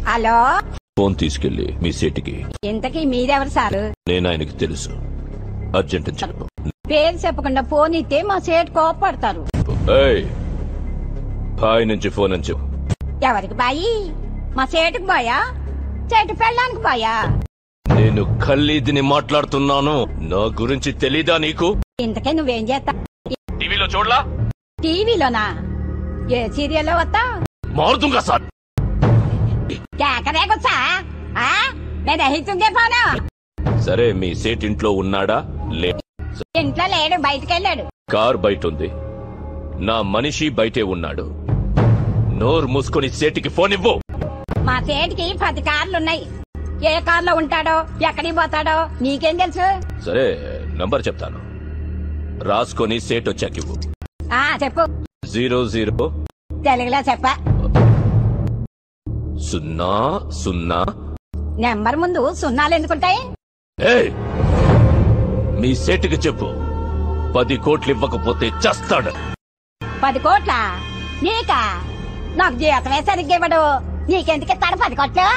Hello, phone తీసుకెళ్లి మీ సీటుకి. ఇంతకీ మీరెవరు సారు? నేను ఆయనకి తెలుసు. అర్జెంట్ అని చెప్పు. పేరు చెప్పకుండా ఫోన్ ఇస్తే మా సేటు కోపడతారు. బాయ్ నుంచి ఫోన్ అని చెప్పు. ఎవరికి బాయి? మా సేటుకు బాయా, సేటు పెళ్ళానికి బాయా? నేను ఖల్లీదిని మాట్లాడుతున్నాను. నా గురించి తెలీదా నీకు? ఇంతకే నువ్వేం చేస్తా? టీవీలో చూడలా? టీవీలోనా? ఏ సీరియల్లో వస్తా? మారుతుంగా సార్. కేకరేకొచ్చా? నేను దహిస్తుందే పోనా? సరే, మీ సేట్ ఇంట్లో ఉన్నాడా? ఇంట్లో లేడు, బయటకెళ్ళాడు. కార్ బయట ఉంది. నా మనిషి బయటే ఉన్నాడు. నోరు మూసుకొని సేటికి ఫోన్ ఇవ్వు. మా సేటికి 10 కార్లున్నాయి. ఏ కార్లో ఉంటాడో, ఎక్కడికి పోతాడో నీకేం తెలుసు? సరే, నంబర్ చెప్తాను, రాసుకొని సేట్ వచ్చాక ఇవ్వు. చెప్పు. 00 తెలుగులో చెప్ప. 00. నెంబర్ ముందు సున్నాలు ఎందుకుంటాయి? మీ సేటుకి చెప్పు, 10 కోట్లు ఇవ్వకపోతే చస్తాడు. 10 కోట్ల? నీకా? నాకు జీవితమే సరిగ్గా ఇవ్వడు. నీకెందుకు ఇస్తాడు 10 కోట్లు?